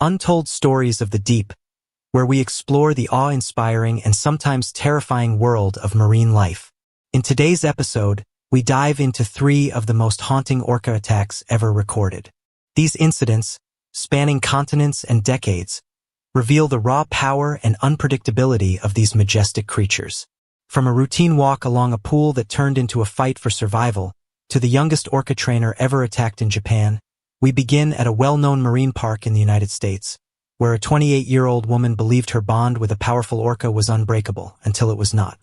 Untold Stories of the Deep, where we explore the awe-inspiring and sometimes terrifying world of marine life. In today's episode, we dive into 3 of the most haunting orca attacks ever recorded. These incidents, spanning continents and decades, reveal the raw power and unpredictability of these majestic creatures. From a routine walk along a pool that turned into a fight for survival, to the youngest orca trainer ever attacked in Japan, we begin at a well-known marine park in the United States, where a 28-year-old woman believed her bond with a powerful orca was unbreakable until it was not.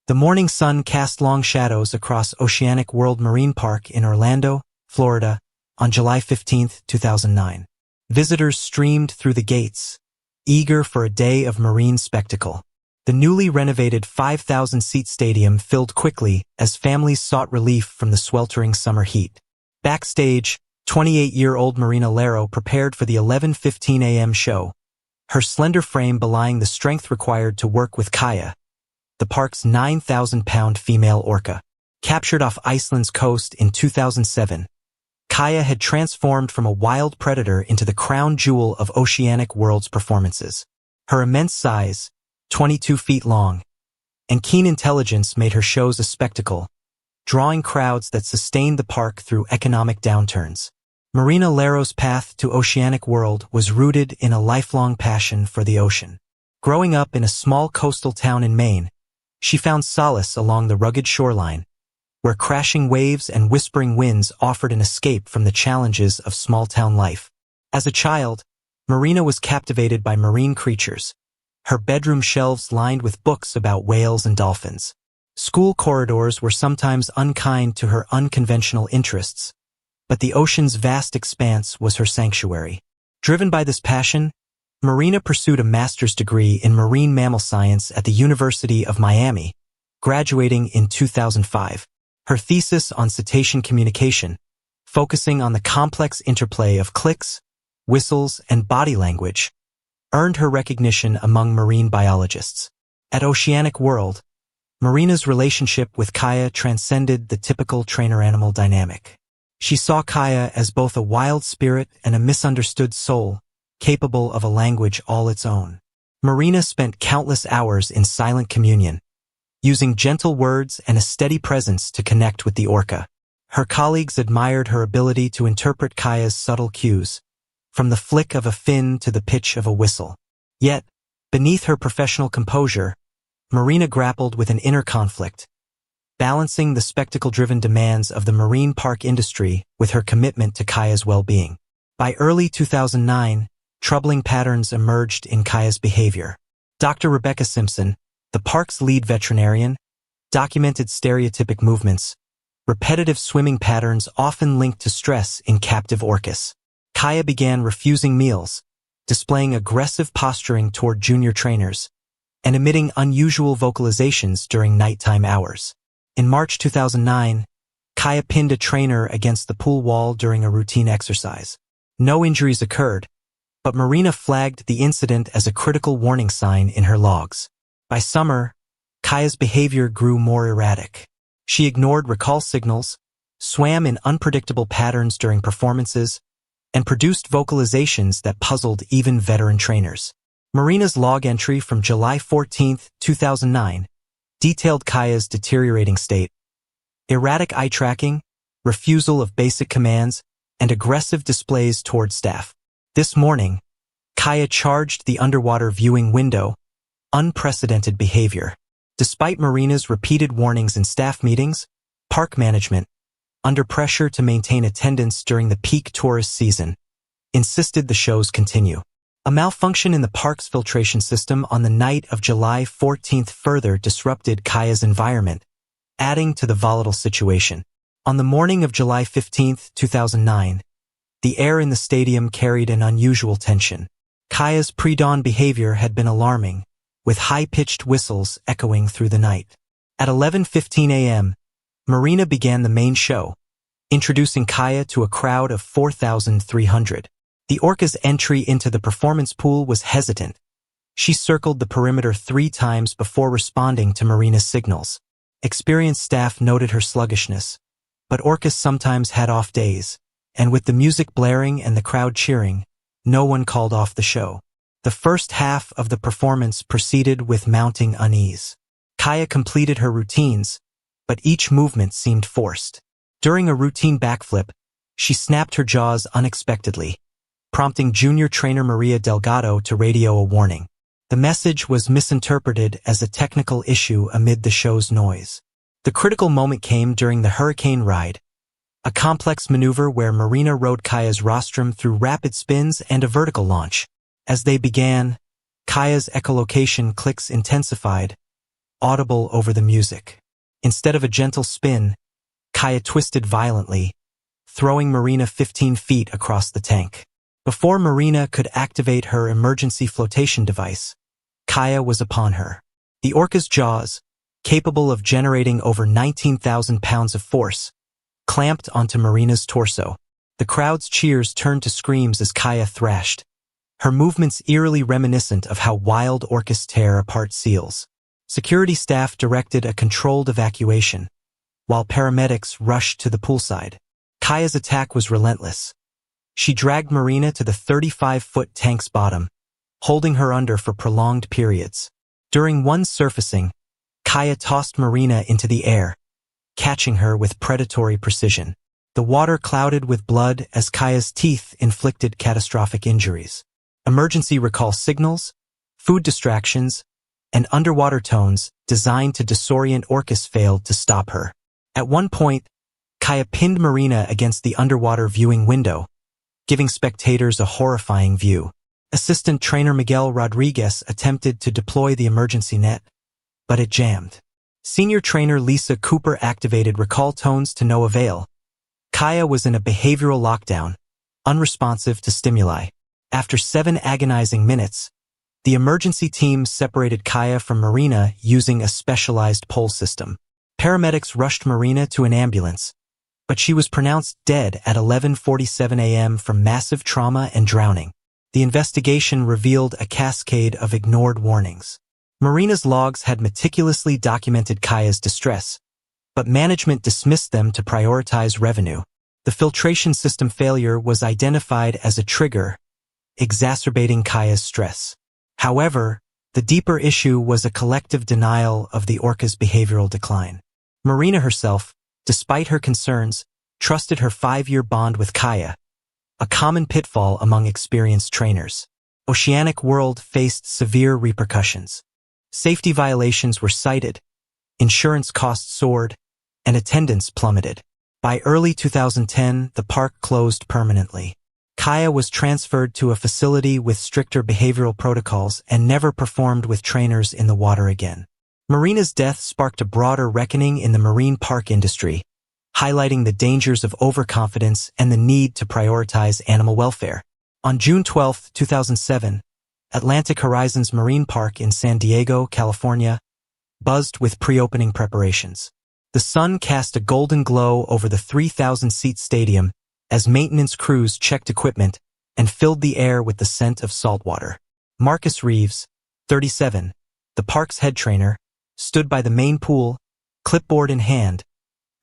The morning sun cast long shadows across Oceanic World Marine Park in Orlando, Florida, on July 15, 2009. Visitors streamed through the gates, eager for a day of marine spectacle. The newly renovated 5,000-seat stadium filled quickly as families sought relief from the sweltering summer heat. Backstage, 28-year-old Marina Lero prepared for the 11:15 a.m. show, her slender frame belying the strength required to work with Kaya, the park's 9,000-pound female orca. Captured off Iceland's coast in 2007, Kaya had transformed from a wild predator into the crown jewel of Oceanic World's performances. Her immense size, 22 feet long, and keen intelligence made her shows a spectacle, drawing crowds that sustained the park through economic downturns. Marina Lero's path to Oceanic World was rooted in a lifelong passion for the ocean. Growing up in a small coastal town in Maine, she found solace along the rugged shoreline, where crashing waves and whispering winds offered an escape from the challenges of small-town life. As a child, Marina was captivated by marine creatures, her bedroom shelves lined with books about whales and dolphins. School corridors were sometimes unkind to her unconventional interests, but the ocean's vast expanse was her sanctuary. Driven by this passion, Marina pursued a master's degree in marine mammal science at the University of Miami, graduating in 2005. Her thesis on cetacean communication, focusing on the complex interplay of clicks, whistles, and body language, earned her recognition among marine biologists. At Oceanic World, Marina's relationship with Kaya transcended the typical trainer-animal dynamic. She saw Kaya as both a wild spirit and a misunderstood soul, capable of a language all its own. Marina spent countless hours in silent communion, using gentle words and a steady presence to connect with the orca. Her colleagues admired her ability to interpret Kaya's subtle cues, from the flick of a fin to the pitch of a whistle. Yet, beneath her professional composure, Marina grappled with an inner conflict, balancing the spectacle-driven demands of the marine park industry with her commitment to Kaya's well-being. By early 2009, troubling patterns emerged in Kaya's behavior. Dr. Rebecca Simpson, the park's lead veterinarian, documented stereotypic movements, repetitive swimming patterns often linked to stress in captive orcas. Kaya began refusing meals, displaying aggressive posturing toward junior trainers, and emitting unusual vocalizations during nighttime hours. In March 2009, Kaya pinned a trainer against the pool wall during a routine exercise. No injuries occurred, but Marina flagged the incident as a critical warning sign in her logs. By summer, Kaya's behavior grew more erratic. She ignored recall signals, swam in unpredictable patterns during performances, and produced vocalizations that puzzled even veteran trainers. Marina's log entry from July 14, 2009, detailed Kaya's deteriorating state: erratic eye tracking, refusal of basic commands, and aggressive displays toward staff. This morning, Kaya charged the underwater viewing window, unprecedented behavior. Despite Marina's repeated warnings in staff meetings, park management, under pressure to maintain attendance during the peak tourist season, insisted the shows continue. A malfunction in the park's filtration system on the night of July 14th further disrupted Kaya's environment, adding to the volatile situation. On the morning of July 15th, 2009, the air in the stadium carried an unusual tension. Kaya's pre-dawn behavior had been alarming, with high-pitched whistles echoing through the night. At 11:15 a.m., Marina began the main show, introducing Kaya to a crowd of 4,300. The orca's entry into the performance pool was hesitant. She circled the perimeter 3 times before responding to Marina's signals. Experienced staff noted her sluggishness, but orcas sometimes had off days, and with the music blaring and the crowd cheering, no one called off the show. The first half of the performance proceeded with mounting unease. Kaya completed her routines, but each movement seemed forced. During a routine backflip, she snapped her jaws unexpectedly, prompting junior trainer Maria Delgado to radio a warning. The message was misinterpreted as a technical issue amid the show's noise. The critical moment came during the hurricane ride, a complex maneuver where Marina rode Kaya's rostrum through rapid spins and a vertical launch. As they began, Kaya's echolocation clicks intensified, audible over the music. Instead of a gentle spin, Kaya twisted violently, throwing Marina 15 feet across the tank. Before Marina could activate her emergency flotation device, Kaya was upon her. The Orca's jaws, capable of generating over 19,000 pounds of force, clamped onto Marina's torso. The crowd's cheers turned to screams as Kaya thrashed, her movements eerily reminiscent of how wild orcas tear apart seals. Security staff directed a controlled evacuation, while paramedics rushed to the poolside. Kaya's attack was relentless. She dragged Marina to the 35-foot tank's bottom, holding her under for prolonged periods. During one surfacing, Kaya tossed Marina into the air, catching her with predatory precision. The water clouded with blood as Kaya's teeth inflicted catastrophic injuries. Emergency recall signals, food distractions, and underwater tones designed to disorient orcas failed to stop her. At one point, Kaya pinned Marina against the underwater viewing window, giving spectators a horrifying view. Assistant trainer Miguel Rodriguez attempted to deploy the emergency net, but it jammed. Senior trainer Lisa Cooper activated recall tones to no avail. Kaya was in a behavioral lockdown, unresponsive to stimuli. After 7 agonizing minutes, the emergency team separated Kaya from Marina using a specialized pole system. Paramedics rushed Marina to an ambulance, but she was pronounced dead at 11:47 a.m. from massive trauma and drowning. The investigation revealed a cascade of ignored warnings. Marina's logs had meticulously documented Kaya's distress, but management dismissed them to prioritize revenue. The filtration system failure was identified as a trigger, exacerbating Kaya's stress. However, the deeper issue was a collective denial of the orca's behavioral decline. Marina herself, despite her concerns, trusted her 5-year bond with Kaya, a common pitfall among experienced trainers. Oceanic World faced severe repercussions. Safety violations were cited, insurance costs soared, and attendance plummeted. By early 2010, the park closed permanently. Kaya was transferred to a facility with stricter behavioral protocols and never performed with trainers in the water again. Marina's death sparked a broader reckoning in the marine park industry, highlighting the dangers of overconfidence and the need to prioritize animal welfare. On June 12, 2007, Atlantic Horizon's Marine Park in San Diego, California, buzzed with pre-opening preparations. The sun cast a golden glow over the 3,000-seat stadium as maintenance crews checked equipment and filled the air with the scent of saltwater. Marcus Reeves, 37, the park's head trainer, stood by the main pool, clipboard in hand,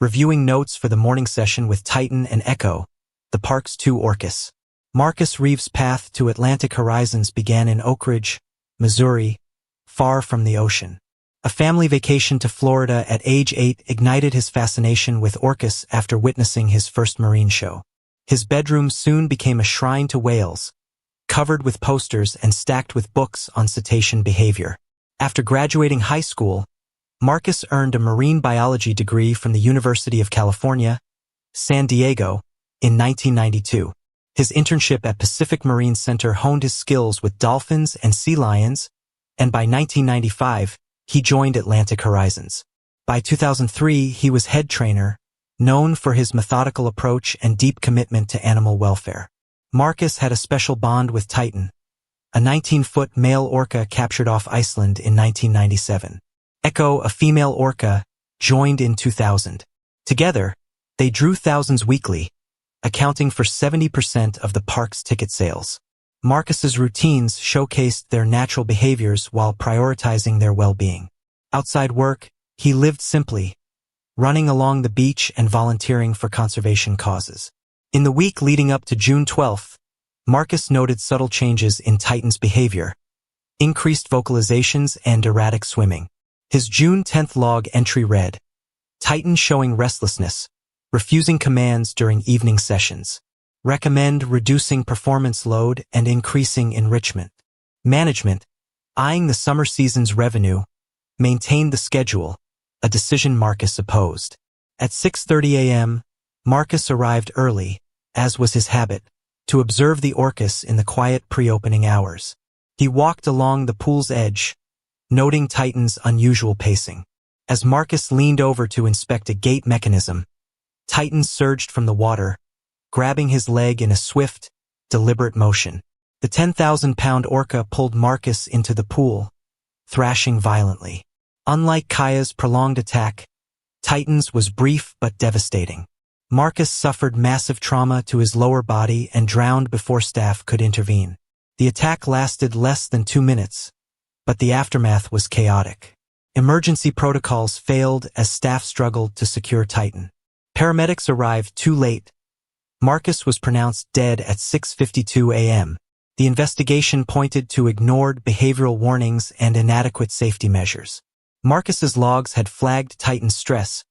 reviewing notes for the morning session with Titan and Echo, the park's 2 orcas. Marcus Reeves' path to Atlantic Horizons began in Oak Ridge, Missouri, far from the ocean. A family vacation to Florida at age 8 ignited his fascination with orcas after witnessing his first marine show. His bedroom soon became a shrine to whales, covered with posters and stacked with books on cetacean behavior. After graduating high school, Marcus earned a marine biology degree from the University of California, San Diego, in 1992. His internship at Pacific Marine Center honed his skills with dolphins and sea lions, and by 1995, he joined Atlantic Horizons. By 2003, he was head trainer, known for his methodical approach and deep commitment to animal welfare. Marcus had a special bond with Titan, a 19-foot male orca captured off Iceland in 1997. Echo, a female orca, joined in 2000. Together, they drew thousands weekly, accounting for 70% of the park's ticket sales. Marcus's routines showcased their natural behaviors while prioritizing their well-being. Outside work, he lived simply, running along the beach and volunteering for conservation causes. In the week leading up to June 12th, Marcus noted subtle changes in Titan's behavior, increased vocalizations and erratic swimming. His June 10th log entry read, Titan showing restlessness, refusing commands during evening sessions. Recommend reducing performance load and increasing enrichment. Management, eyeing the summer season's revenue, maintained the schedule, a decision Marcus opposed. At 6:30 a.m., Marcus arrived early, as was his habit, to observe the orcas in the quiet pre-opening hours. He walked along the pool's edge, noting Titan's unusual pacing. As Marcus leaned over to inspect a gate mechanism, Titan surged from the water, grabbing his leg in a swift, deliberate motion. The 10,000-pound orca pulled Marcus into the pool, thrashing violently. Unlike Kaya's prolonged attack, Titan's was brief but devastating. Marcus suffered massive trauma to his lower body and drowned before staff could intervene. The attack lasted less than 2 minutes, but the aftermath was chaotic. Emergency protocols failed as staff struggled to secure Titan. Paramedics arrived too late. Marcus was pronounced dead at 6:52 a.m. The investigation pointed to ignored behavioral warnings and inadequate safety measures. Marcus's logs had flagged Titan's stress,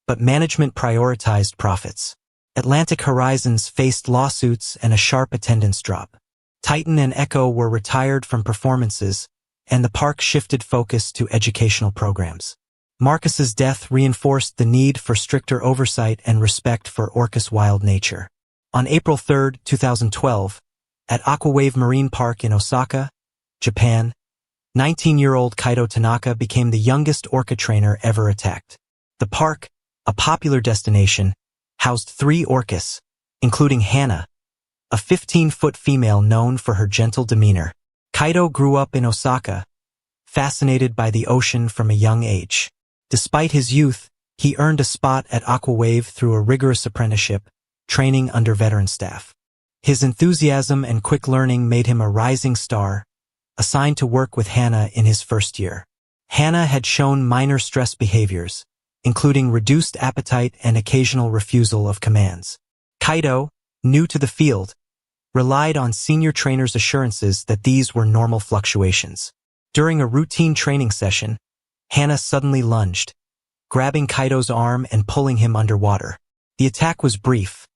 but management prioritized profits. Atlantic Horizons faced lawsuits and a sharp attendance drop. Titan and Echo were retired from performances, and the park shifted focus to educational programs. Marcus's death reinforced the need for stricter oversight and respect for Orca's wild nature. On April 3, 2012, at Aquawave Marine Park in Osaka, Japan, 19-year-old Kaido Tanaka became the youngest orca trainer ever attacked. The park, a popular destination, housed 3 orcas, including Hana, a 15-foot female known for her gentle demeanor. Kaido grew up in Osaka, fascinated by the ocean from a young age. Despite his youth, he earned a spot at Aquawave through a rigorous apprenticeship, training under veteran staff. His enthusiasm and quick learning made him a rising star, assigned to work with Hana in his first year. Hana had shown minor stress behaviors, including reduced appetite and occasional refusal of commands. Kaido, new to the field, relied on senior trainers' assurances that these were normal fluctuations. During a routine training session, Hana suddenly lunged, grabbing Kaido's arm and pulling him underwater. The attack was brief.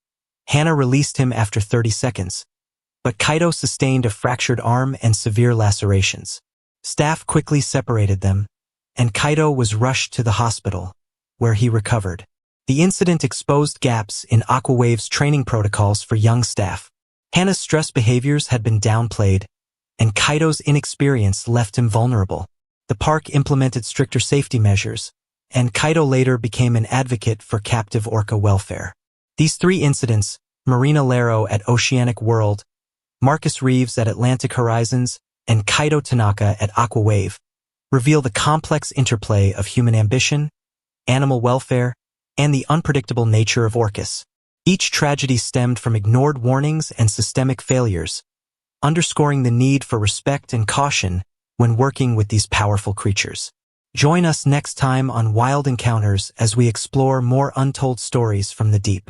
Hana released him after 30 seconds, but Kaido sustained a fractured arm and severe lacerations. Staff quickly separated them, and Kaido was rushed to the hospital, where he recovered. The incident exposed gaps in Aquawave's training protocols for young staff. Hana's stress behaviors had been downplayed, and Kaido's inexperience left him vulnerable. The park implemented stricter safety measures, and Kaido later became an advocate for captive orca welfare. These 3 incidents, Marina Lero at Oceanic World, Marcus Reeves at Atlantic Horizons, and Kaido Tanaka at Aquawave, reveal the complex interplay of human ambition, animal welfare, and the unpredictable nature of orcas. Each tragedy stemmed from ignored warnings and systemic failures, underscoring the need for respect and caution when working with these powerful creatures. Join us next time on Wild Encounters as we explore more untold stories from the deep.